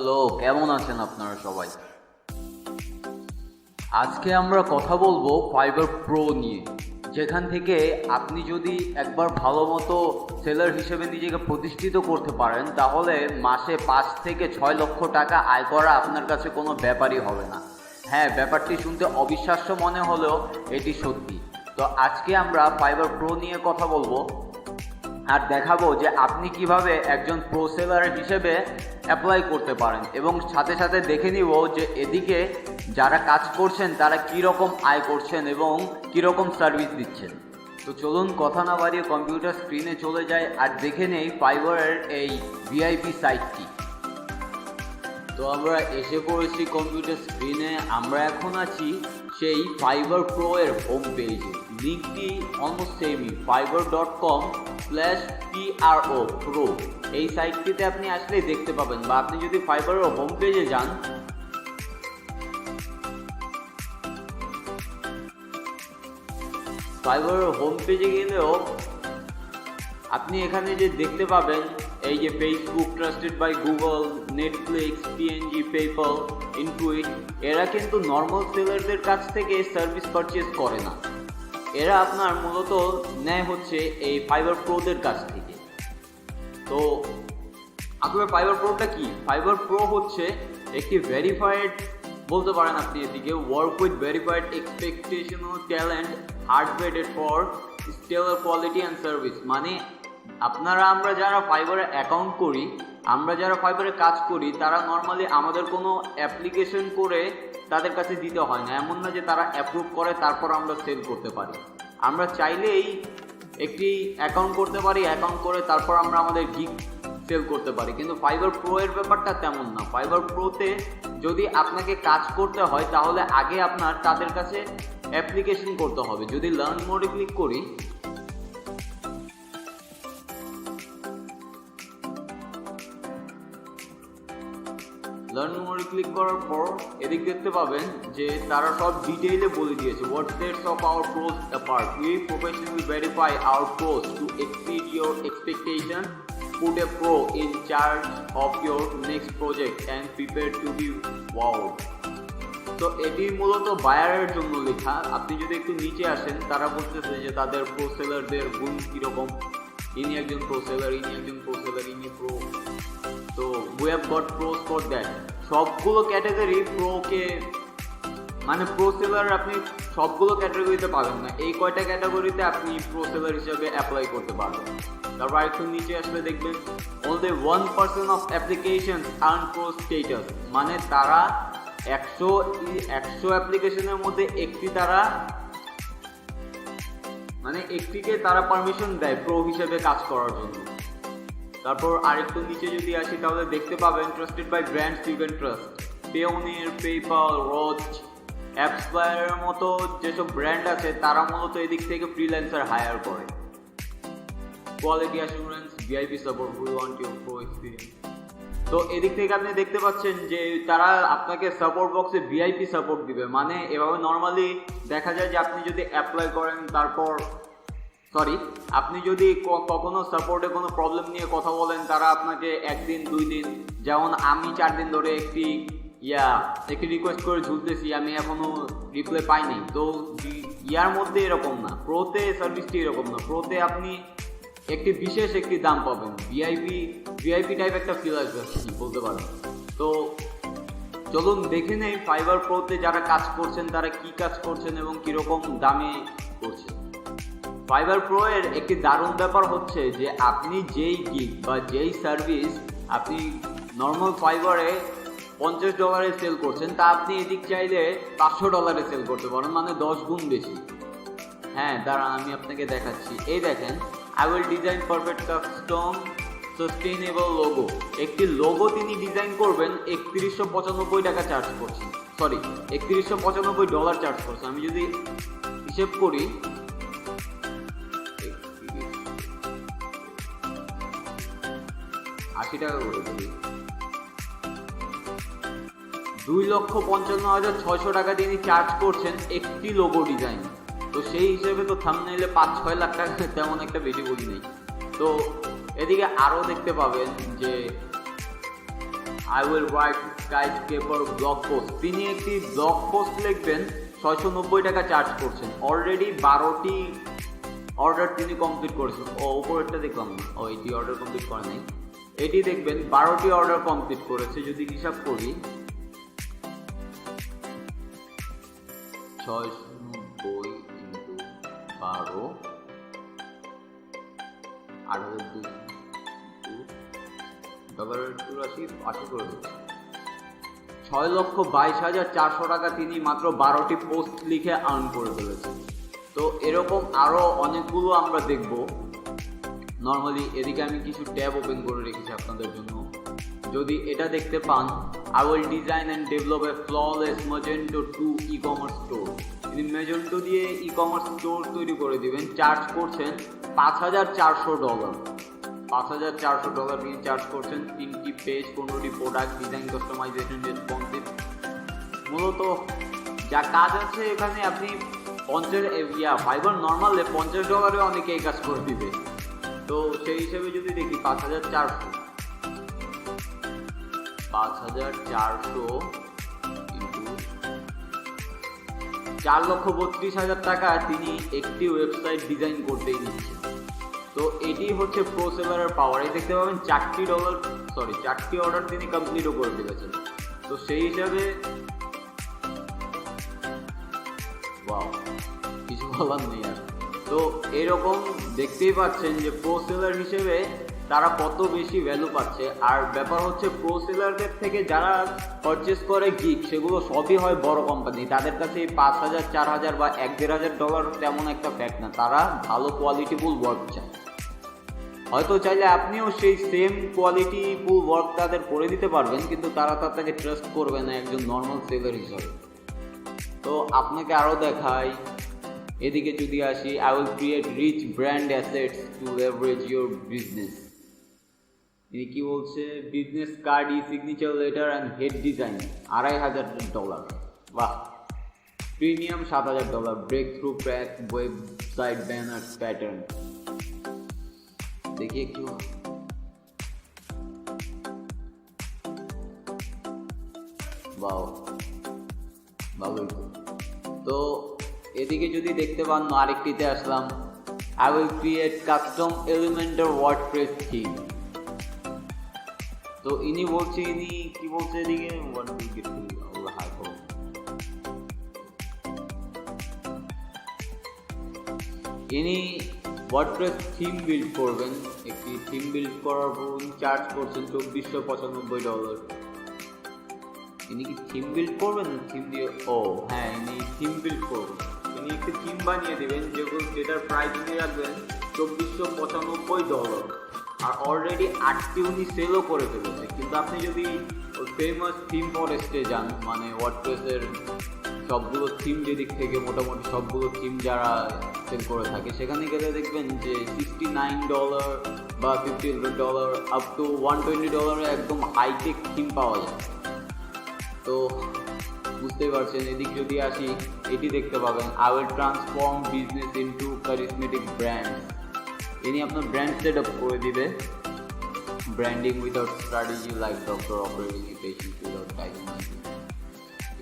Hello, কেমন আছেন আপনারা সবাই? আজকে আমরা কথা বলবো ফাইবার প্রো নিয়ে, যেখান থেকে আপনি যদি একবার ভালো মতো সেলার হিসেবে নিজেকে প্রতিষ্ঠিত করতে পারেন, তাহলে মাসে 5 থেকে 6 লক্ষ টাকা আয় করা আপনার কাছে কোনো ব্যাপারই হবে না। হ্যাঁ, ব্যাপারটি শুনতে অবিশ্বাস্য মনে হলেও এটি সত্যি। তো আজকে আমরা ফাইবার প্রো নিয়ে কথা বলবো আর দেখাবো যে আপনি কিভাবে একজন প্রো সেলার হিসেবে অ্যাপ্লাই করতে পারেন, এবং সাথে সাথে দেখে নিব যে এদিকে যারা কাজ করছেন তারা কীরকম আয় করছেন এবং কীরকম সার্ভিস দিচ্ছেন। তো চলুন কথা না বাড়িয়ে কম্পিউটার স্ক্রিনে চলে যায় আর দেখে নেই ফাইবারের এই ভিআইপি সাইটটি। তো আমরা এসে পড়েছি কম্পিউটার স্ক্রিনে। আমরা এখন আছি সেই ফাইবার প্রো এর হোম পেজে। লিঙ্কটি অলমোস্ট সেমই, fiverr.com/pro প্রো। এই সাইটটিতে আপনি আসলেই দেখতে পাবেন, বা আপনি যদি ফাইবারের হোম পেজে যান, ফাইবারের হোম পেজে গেলেও আপনি এখানে যে দেখতে পাবেন এই যে Facebook, trusted by Google, Netflix, PNG, PayPal, Intuit, এরা কিন্তু নর্মাল সেলারদের কাছ থেকে সার্ভিস পারচেজ করে না। এরা আপনার মূলত নেয় হচ্ছে এই ফাইবার প্রোদের কাছ থেকে। তো আপনার ফাইবার প্রোটা কি? ফাইবার প্রো হচ্ছে একটি ভেরিফাইড, বলতে পারেন আপনি এদিকে, work with verified expectational talent hardware for stellar quality and service. মানে আমরা যারা ফাইবারে অ্যাকাউন্ট করি, আমরা যারা ফাইবারে কাজ করি, তারা নর্মালি আমাদের কোনো অ্যাপ্লিকেশন করে তাদের কাছে দিতে হয় না। এমন না যে তারা অ্যাপ্রুভ করে তারপর আমরা সেল করতে পারি। আমরা চাইলেই একটি অ্যাকাউন্ট করতে পারি, অ্যাকাউন্ট করে তারপর আমরা আমাদের গিগ সেল করতে পারি। কিন্তু ফাইবার প্রো এর ব্যাপারটা তেমন না। ফাইবার প্রোতে যদি আপনাকে কাজ করতে হয় তাহলে আগে আপনার তাদের কাছে অ্যাপ্লিকেশন করতে হবে। যদি লার্ন মোডে ক্লিক করি, লার্ন মোডে ক্লিক করার পর এদিক দেখতে পাবেন যে তারা সব ডিটেইলে বলে দিয়েছে। What sets of our pros apart, we professionally verify our pros to exceed your expectation, put a pro in charge of your next project and prepare to be wowed. তো এটি মূলত বায়ারের জন্য লেখা। আপনি যদি একটু নিচে আসেন, তারা বলতেছে যে তাদের প্রো সেলারদের গুণ কীরকম। ইনি একজন প্রো সেলার, ইনি একজন প্রো সেলার, ইনি প্রো। তো we have got pros for that. সবগুলো ক্যাটাগরি প্রোকে, মানে প্রো সেলার আপনি সবগুলো ক্যাটাগরিতে পাবেন না। এই কয়টা ক্যাটাগরিতে আপনি প্রো সেলার হিসেবে অ্যাপ্লাই করতে পারবেন। তারপর একটু নিচে আসলে দেখবেন only 1% of applications earn pro status, মানে তারা 100 অ্যাপ্লিকেশনের মধ্যে একটিকে তারা পারমিশন দেয় প্রো হিসেবে কাজ করার জন্য। তারপর আরেকটু নিচে যদি আসি তাহলে দেখতে পাবেন trusted by brands you can trust, Payoneer, PayPal, রোচ, অ্যাপসফায়ারের মতো যেসব ব্র্যান্ড আছে তারা মূলত এদিক থেকে ফ্রিল্যান্সার হায়ার করে। Quality assurance, VIP support, we want your pro experience. তো এদিক থেকে আপনি দেখতে পাচ্ছেন যে তারা আপনাকে সাপোর্ট বক্সে ভিআইপি সাপোর্ট দিবে। মানে এভাবে নর্মালি দেখা যায় যে আপনি যদি অ্যাপ্লাই করেন, তারপর আপনি যদি কখনো সাপোর্টে কোনো প্রবলেম নিয়ে কথা বলেন, তারা আপনাকে 1 দিন 2 দিন, যেমন আমি 4 দিন ধরে একটি রিকোয়েস্ট করে ঝুলতেছি, আমি এখনো রিপ্লাই পাইনি। তো ইয়ার মধ্যে এরকম না, প্রোতে সার্ভিসটি এরকম না। প্রোতে আপনি বিশেষ একটি দাম পাবেন, ভিআইপি টাইপ একটা ফিল আসবে বলতে পারেন। তো চলুন দেখে নেই ফাইবার প্রোতে যারা কাজ করছেন তারা কি কাজ করছেন এবং কীরকম দামে করছেন। ফাইবার প্রো এর একটি দারুণ ব্যাপার হচ্ছে যে আপনি যেই গিগ বা যেই সার্ভিস আপনি নর্মাল ফাইবারে $50 সেল করছেন, তা আপনি এদিক চাইলে $500 সেল করতে পারেন, মানে 10 গুণ বেশি। হ্যাঁ, দাঁড়ান আমি আপনাকে দেখাচ্ছি। এই দেখেন, I will design perfect custom sustainable logo। একটি লোগো তিনি ডিজাইন করবেন, $3195 চার্জ করছেন, $3195 চার্জ করছেন। আমি যদি হিসেব করি, $80 করে দিই, 2,55,600 টাকা তিনি চার্জ করছেন একটি লোগো ডিজাইন। তো সেই হিসেবে তো থাম্বনেইলে 5-6 লাখ টাকা তেমন একটা বেশি বলি নেই। তো এদিকে আরও দেখতে পাবেন যে I will write skyscraper blog post. তিনি একটি ব্লগ পোস্ট লিখবেন, 690 টাকা চার্জ করছেন। অলরেডি 12টি অর্ডার তিনি কমপ্লিট করেছেন। উপরেরটা দেখলাম না, এটি অর্ডার কমপ্লিট করে নাই। এটি দেখবেন 12টি অর্ডার কমপ্লিট করেছে। যদি হিসাব করি 690 ইন্টু 12 $6,22,400 টাকা তিনি মাত্র 12টি পোস্ট লিখে আর্ন করে ফেলেছেন। তো এরকম আরো অনেকগুলো আমরা দেখব। নর্মালি এদিকে আমি কিছু ট্যাব ওপেন করে রেখেছি আপনাদের জন্য। যদি এটা দেখতে পান, I will design and develop a flawless Magento 2 e-commerce store। তিনি Magento দিয়ে e-commerce store তৈরি করে দিবেন। চার্জ করছেন $5,400। $5,400 তিনি চার্জ করছেন। 3টি পেজ, 15টি প্রোডাক্ট, ডিজাইন, কাস্টমাইজেশন, রেসপন্সিভ। মূলত যা কাজ আছে এখানে আপনি ফাইবার নর্মালে $50 অনেকে এই কাজ করে দিবে। তো সেই হিসেবে যদি দেখি 5,400 ইন্টু 4,32,000 টাকা তিনি একটি ওয়েবসাইট ডিজাইন করতেই নিচ্ছে। তো এটি হচ্ছে প্রো সেলারের পাওয়ার। এই দেখতে পাবেন 4টি অর্ডার তিনি কমপ্লিটও করে ফেলেছেন। তো সেই হিসাবে কিছু বলার নেই আর। তো এরকম দেখতেই পাচ্ছেন যে প্রো সেলার হিসেবে তারা কত বেশি ভ্যালু পাচ্ছে। আর ব্যাপার হচ্ছে প্রো সেলারদের থেকে যারা পারচেস করে গিগ, সেগুলো সবই হয় বড় কোম্পানি। তাদের কাছে এই 5,000, 4,000 বা $1,500 তেমন একটা ফ্যাক্ট না। তারা ভালো কোয়ালিটিফুল ওয়ার্ক চায়। হয়তো চাইলে আপনিও সেই সেম কোয়ালিটিফুল ওয়ার্ক তাদের করে দিতে পারবেন, কিন্তু তারা তাকে ট্রাস্ট করবে না একজন নর্মাল সেলার হিসাবে। তো আপনাকে আরও দেখাই, এদিকে যদি আসি, I will create rich brand assets to leverage your business। ইনি কি বলছে? Business card, signature letter and head design $2,500। বাহ। Premium $7,000। Breakthrough pack, website banner pattern. দেখি একটু। ভালোই। তো এদিকে যদি দেখতে পান, আরেকটিতে আসলাম, I will create custom Elementor WordPress theme। তো ইনি কি বলছে এদিকে, ইনি ওয়ার্ডপ্রেস থিম বিল্ড করবেন। একটি থিম বিল্ড করার পর উনি চার্জ করছেন $2,495। ইনি কি থিম বিল্ড করবেন? থিম দিয়ে হ্যাঁ, ইনি থিম বিল্ড করবেন। ইনি একটি থিম বানিয়ে দেবেন যেটার প্রাইস উনি রাখবেন $2,495। আর অলরেডি 8টি উনি সেলও করে ফেলেছে। কিন্তু আপনি যদি ওই ফেমাস থিম ফরেস্টে যান, মানে ওয়ার্ডপ্রেসের সবগুলো থিম যেদিক থেকে মোটামুটি সবগুলো থিম যারা সেল করে থাকে, সেখানে গেলে দেখবেন যে $69 বা $50 আপ টু $120 একদম হাইটেক থিম পাওয়া যায়। তো বুঝতেই পারছেন। এদিক যদি আসি, এটি দেখতে পাবেন, I will transform business into charismatic brand। ইনি আপনার ব্র্যান্ড সেট আপ করে দিবে। Branding without strategy, like doctor operating a patient without diagnosis.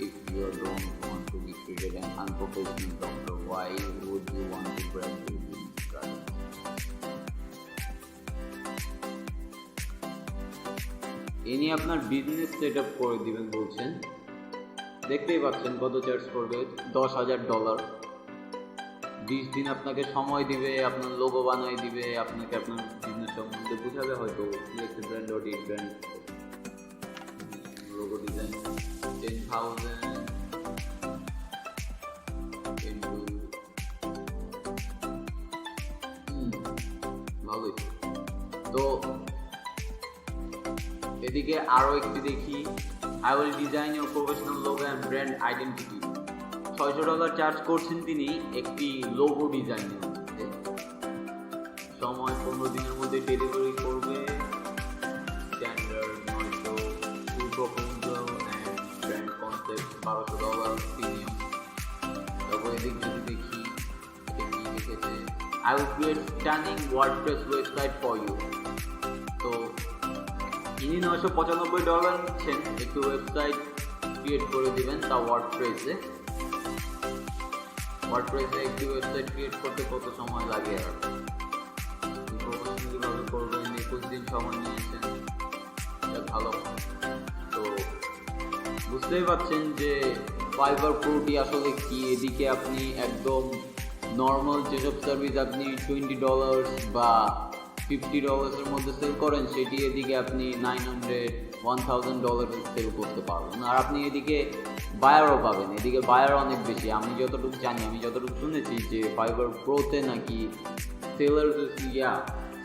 If you don't want to be treated an unprofessional doctor, why would you want to brand your business strategy? ইনি আপনার business set up করে দিবেন বলছেন। দেখতেই পাচ্ছেন কত charge করবে, $10,000। 20 দিন আপনাকে সময় দিবে, আপনার লোগো বানিয়ে দিবে, আপনাকে আপনার বিজনেস সম্বন্ধে বুঝাবে। হয়তো selected brand audit brand logo design 10,000 ভালোই। তো এদিকে আরো একটি দেখি, I will design your professional logo and brand identity। $600 charge করছেন তিনি একটি লোগো ডিজাইনের মধ্যে। সময় 15 দিনের মধ্যে ডেলিভারি করবে। Standard 900, full proposal and brand concept $1,200 premium. তারপর এদিক যদি দেখি, লিখেছে I will create stunning WordPress website for you। তো ইনি $995 নিচ্ছেন। একটু ওয়েবসাইট ক্রিয়েট করে দিবেন, তা ওয়ার্ডপ্রেসে একটি ওয়েবসাইট ক্রিয়েট করতে কত সময় লাগে আর প্রফেশনালিভাবে করবেন, 21 দিন সময় নিয়েছেন, এটা ভালো। তো বুঝতেই পারছেন যে ফাইবার প্রোটি আসলে কি। এদিকে আপনি একদম নর্মাল যেসব সার্ভিস আপনি $20 বা $50 মধ্যে সেল করেন, সেটি এদিকে আপনি $900-1000 সেল করতে পারবেন। আর আপনি এদিকে বায়ারও পাবেন, এদিকে বায়ার অনেক বেশি। আমি যতটুকু জানি, আমি যতটুকু শুনেছি যে ফাইবার প্রোতে নাকি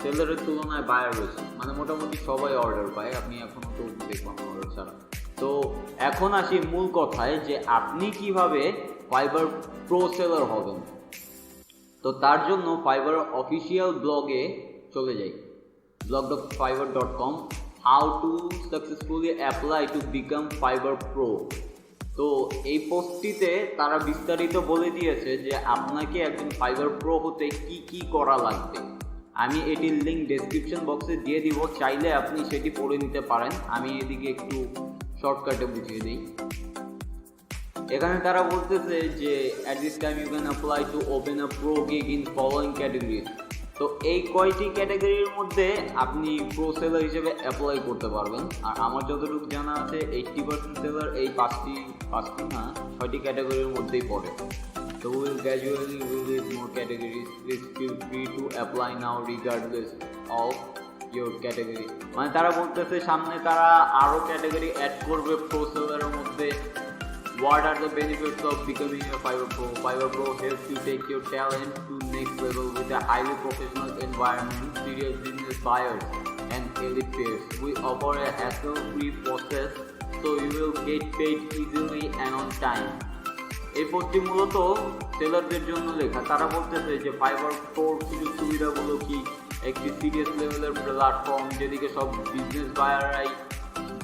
সেলারের তুলনায় বায়ার বেশি, মানে মোটামুটি সবাই অর্ডার পায়। আপনি এখনও তো দেখলাম অর্ডার ছাড়া। তো এখন আসি মূল কথায় যে আপনি কিভাবে ফাইবার প্রো সেলার হবেন। তো তার জন্য ফাইবার অফিসিয়াল ব্লগে চলে যাই, blog.fiverr.com, how to successfully apply to become Fiverr Pro। তো এই পোস্টটিতে তারা বিস্তারিত বলে দিয়েছে যে আপনাকে একজন ফাইবার প্রো হতে কি কি করা লাগবে। আমি এটির লিঙ্ক ডেসক্রিপশন বক্সে দিয়ে দিব, চাইলে আপনি সেটি পড়ে নিতে পারেন। আমি এদিকে একটু শর্টকাটে বুঝিয়ে দিই। এখানে তারা বলতেছে যে at this time you can apply to open a pro gig in following categories। তো এই কয়টি ক্যাটাগরির মধ্যে আপনি প্রো সেলার হিসেবে অ্যাপ্লাই করতে পারবেন। আর আমার যতটুকু জানা আছে 80% সেলার এই ছয়টি ক্যাটাগরির মধ্যেই পড়ে। তো will gradually release more categories, please feel free to apply now regardless of your category। মানে তারা বলতেছে সামনে তারা আরও ক্যাটাগরি অ্যাড করবে প্রো সেলারের মধ্যে। What are the benefits of becoming a Fiverr Pro? Fiverr Pro helps you take your talent to next level with a highly professional environment, serious business buyers, and elite peers. We offer a hassle-free process, so you will get paid easily and on time। এই পোস্টটি মূলত সেলারদের জন্য লেখা। তারা বলতেছে যে fibre প্রোর সুযোগ সুবিধাগুলো কি, একটি সিরিয়াস লেভেলের প্ল্যাটফর্ম যেদিকে সব বিজনেস বায়াররাই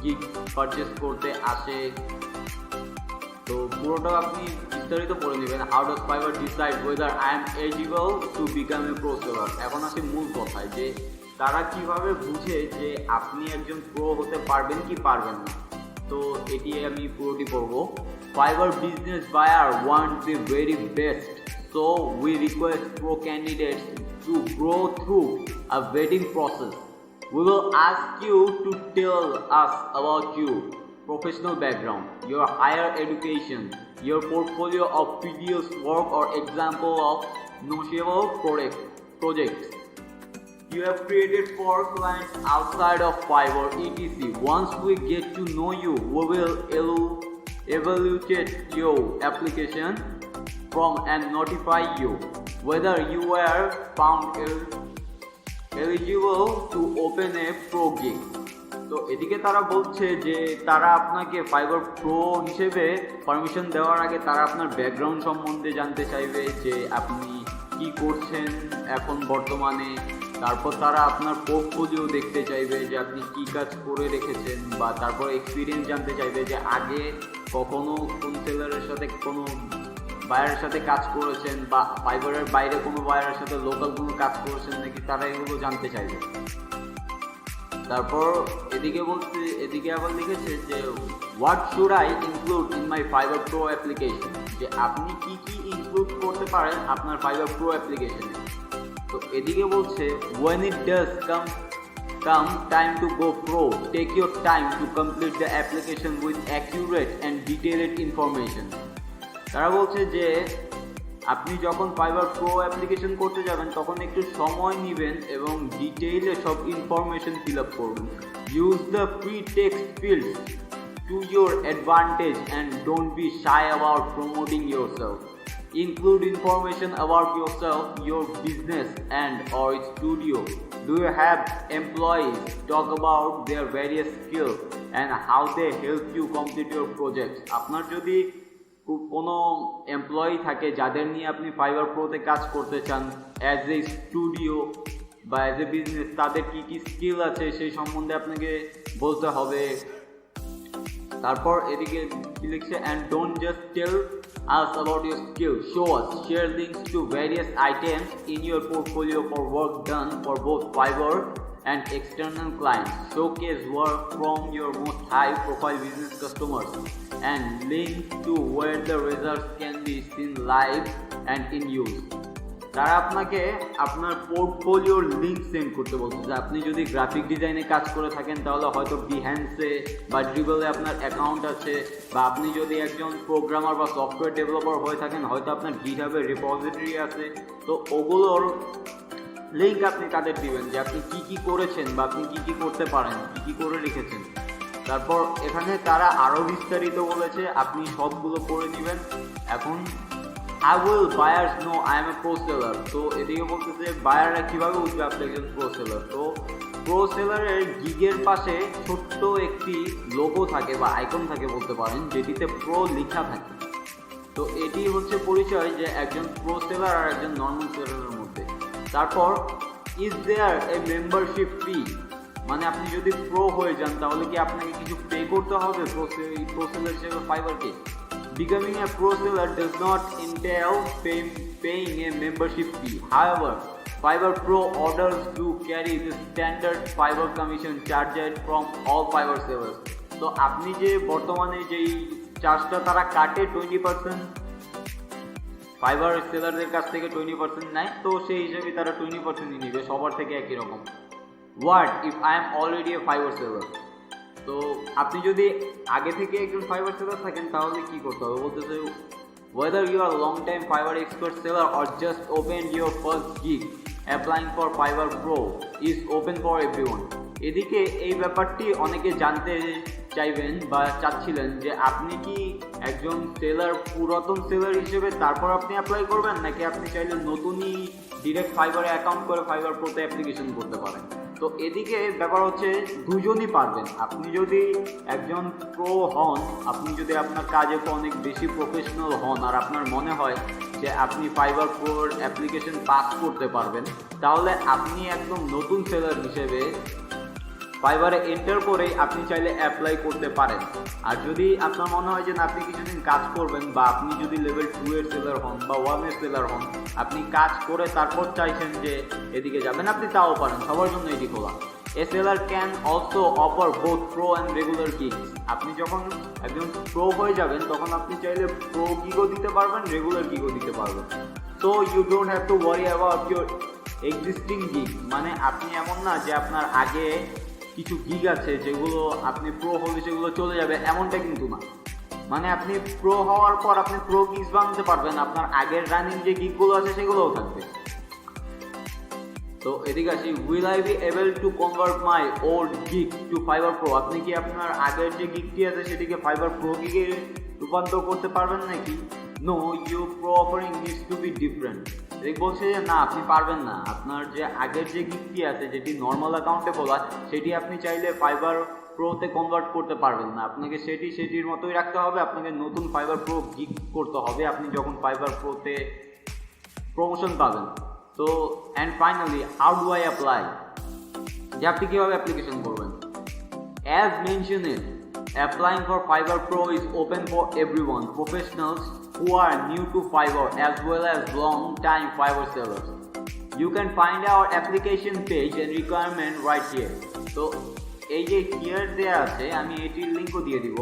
গিগ পারচেস করতে আসে। তো পুরোটা আপনি বিস্তারিত পড়ে নেবেন। How does fibre decide weather I am eligible to become a pro seller. এখন আসি মূল কথায় যে তারা কিভাবে বুঝে যে আপনি একজন প্রো হতে পারবেন কি পারবেন না। তো এটি আমি পুরোটি পড়ব। Fiverr business buyer want the very best, so we request pro candidates to go through a vetting process. We will ask you to tell us about you, professional background, your higher education, your portfolio of previous work or example of notable projects you have created for clients outside of Fiverr, etc. Once we get to know you, we will evaluate your application from and notify you whether you were found eligible to open a pro gig। তো এদিকে তারা বলছে যে তারা আপনাকে fibre pro হিসেবে permission দেওয়ার আগে তারা আপনার ব্যাকগ্রাউন্ড সম্বন্ধে জানতে চাইবে, যে আপনি কি করছেন এখন বর্তমানে। তারপর তারা আপনার পোর্টফোলিও দেখতে চাইবে যে আপনি কি কাজ করে রেখেছেন, বা তারপর এক্সপিরিয়েন্স জানতে চাইবে যে আগে কখনো কোন সেলারের সাথে কোনো বায়ারের সাথে কাজ করেছেন, বা ফাইবারের বাইরে কোনো বায়ারের সাথে লোকাল কোনো কাজ করেছেন নাকি, তারা এগুলো জানতে চাইবে। তারপর এদিকে আবার লিখেছে যে what should I include in my fibre pro application, যে আপনি কি কি ইনক্লুড করতে পারেন আপনার ফাইবার প্রো অ্যাপ্লিকেশনে। তো এদিকে বলছে when it does come time to go pro, take your time to complete the application with accurate and detailed information। তারা বলছে যে আপনি যখন ফাইবার প্রো অ্যাপ্লিকেশন করতে যাবেন তখন একটু সময় নেবেন এবং ডিটেইলে সব ইনফরমেশন ফিল আপ করুন। Use the free text field to your advantage and don't be shy about promoting yourself. Include information about yourself, your business and or studio. Do you have employees? Talk about their various skills and how they help you complete your projects। আপনার যদি কোনো employee থাকে যাদের নিয়ে আপনি fibre প্রোতে কাজ করতে চান অ্যাজ এ স্টুডিও বা অ্যাজ এ বিজনেস, তাদের কী কী স্কিল আছে সেই সম্বন্ধে আপনাকে বলতে হবে। তারপর এদিকে কি লিখছে, and don't just tell us about your skills, show us, share links to various items in your portfolio for work done for both Fiverr and external clients. Showcase work from your most high-profile business customers and link to where the results can be seen live and in use. তারা আপনাকে আপনার পোর্টফোলিওর link send করতে বলছে যে আপনি যদি graphic ডিজাইনে কাজ করে থাকেন তাহলে হয়তো বিহ্যান্সে বা ড্রিবলে আপনার অ্যাকাউন্ট আছে, বা আপনি যদি একজন প্রোগ্রামার বা সফটওয়্যার ডেভেলপার হয়ে থাকেন হয়তো আপনার গিটহাবের রিপোজিটরি আছে। তো ওগুলোর লিঙ্ক আপনি তাদের দিবেন যে আপনি কি কি করেছেন বা আপনি কি কি করতে পারেন, কি কি করে রেখেছেন। তারপর এখানে তারা আরও বিস্তারিত বলেছে, আপনি সবগুলো করে দিবেন। এখন How will buyers know I am a pro seller? তো এদিকে বলতেছে বায়াররা কিভাবে বুঝবে আপনি একজন প্রো সেলার। তো প্রো সেলারের গিগের পাশে ছোট্ট একটি লোগো থাকে বা আইকন থাকে বলতে পারেন, যেটিতে প্রো লেখা থাকে। তো এটি হচ্ছে পরিচয় যে একজন প্রো সেলার আর একজন নর্মাল সেলারের মধ্যে। তারপর ইজ দেয়ার এ মেম্বারশিপ ফি, মানে আপনি যদি প্রো হয়ে যান তাহলে কি আপনাকে কিছু পে করতে হবে প্রো সেলার হিসেবে ফাইবারকে? Becoming a pro seller does not entail paying a membership fee. However, Fiverr Pro orders to carry the standard Fiverr commission charged from all Fiverr sellers. তো আপনি যে বর্তমানে যেই চার্জটা তারা কাটে 20%, Fiverr সেলারদের কাছ থেকে 20% নেয়, তো সেই হিসেবে তারা 20%ই নেবে সবার থেকে একই রকম। What if I am already a Fiverr seller? তো আপনি যদি আগে থেকে একজন ফাইবার সেলার থাকেন তাহলে কি করতে হবে বলতেছে, whether you are long time Fiverr expert seller or just opened your first gig, applying for Fiverr Pro is open for everyone. এদিকে এই ব্যাপারটি অনেকে জানতে চাইবেন বা চাচ্ছিলেন যে আপনি কি একজন সেলার, পুরাতন সেলার হিসেবে তারপর আপনি অ্যাপ্লাই করবেন, নাকি আপনি চাইলে নতুনই ডিরেক্ট ফাইবারে অ্যাকাউন্ট করে ফাইবার প্রোতে অ্যাপ্লিকেশন করতে পারেন। তো এদিকে ব্যাপার হচ্ছে দুজনই পারবেন। আপনি যদি একজন প্রো হন, আপনি যদি আপনার কাজে অনেক বেশি প্রফেশনাল হন আর আপনার মনে হয় যে আপনি ফাইবার প্রোর অ্যাপ্লিকেশন পাস করতে পারবেন, তাহলে আপনি একদম নতুন সেলার হিসেবে ফাইবারে এন্টার করেই আপনি চাইলে অ্যাপ্লাই করতে পারেন। আর যদি আপনার মনে হয় যে না আপনি কিছুদিন কাজ করবেন, বা আপনি যদি লেভেল 2 এর সেলার হন বা 1 এর সেলার হন, আপনি কাজ করে তারপর চাইছেন যে এদিকে যাবেন, আপনি তাও পারেন, সবার জন্য এটি খোলা। A seller can also offer both pro and regular gigs. আপনি যখন একজন প্রো হয়ে যাবেন তখন আপনি চাইলে প্রো গিগও দিতে পারবেন, রেগুলার গিগও দিতে পারবেন। So you don't have to worry about your existing gig, মানে আপনি এমন না যে আপনার আগে কিছু গিগ আছে যেগুলো আপনি প্রো হলে সেগুলো চলে যাবে, এমনটা কিন্তু না। মানে আপনি প্রো হওয়ার পর আপনি প্রো গিগস বানাতে পারবেন, আপনার আগের রানিং যে গিগগুলো আছে সেগুলোও থাকবে। তো এদিকে আসি, will I be able to convert my old gig to Fiverr pro? আপনি কি আপনার আগের যে গিগটি আছে সেটিকে ফাইবার প্রো গিগে রূপান্তর করতে পারবেন নাকি? No, you pro offering needs to be different. বলছে যে না, আপনি পারবেন না। আপনার যে আগের যে গিগটি আছে যেটি নর্মাল অ্যাকাউন্টে খোলা, সেটি আপনি চাইলে ফাইবার প্রোতে কনভার্ট করতে পারবেন না। আপনাকে সেটির মতোই রাখতে হবে, আপনাকে নতুন ফাইবার প্রো গিগ করতে হবে আপনি যখন ফাইবার প্রোতে প্রমোশন পাবেন। তো and finally, how do I apply? যে আপনি কীভাবে অ্যাপ্লিকেশন করবেন? As mentioned, applying for Fiverr Pro is open for everyone, professionals who are new to Fiverr as well as long-time Fiverr sellers. You can find our application page and requirement right here. তো এই যে here দেয়া আছে, আমি এটির লিঙ্কও দিয়ে দিব।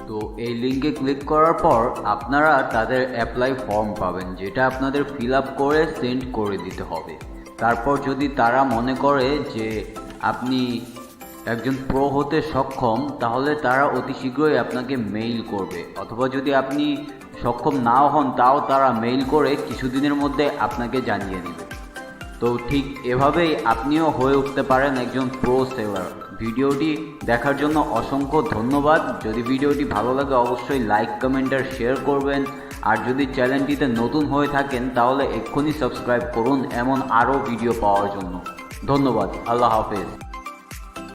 তো এই লিঙ্কে ক্লিক করার পর আপনারা তাদের অ্যাপ্লাই ফর্ম পাবেন, যেটা আপনাদের ফিল আপ করে সেন্ড করে দিতে হবে। তারপর যদি তারা মনে করে যে আপনি একজন প্রো হতে সক্ষম, তাহলে তারা অতি শীঘ্রই আপনাকে মেইল করবে, অথবা যদি আপনি সক্ষম নাও হন তাও তারা মেইল করে কিছুদিনের মধ্যে আপনাকে জানিয়ে দেবে। তো ঠিক এভাবেই আপনিও হয়ে উঠতে পারেন একজন প্রো সেলার। ভিডিওটি দেখার জন্য অসংখ্য ধন্যবাদ। যদি ভিডিওটি ভালো লাগে অবশ্যই লাইক, কমেন্ট আর শেয়ার করবেন। আর যদি চ্যানেলটিতে নতুন হয়ে থাকেন তাহলে এক্ষুনি সাবস্ক্রাইব করুন এমন আরও ভিডিও পাওয়ার জন্য। ধন্যবাদ। আল্লাহ হাফেজ।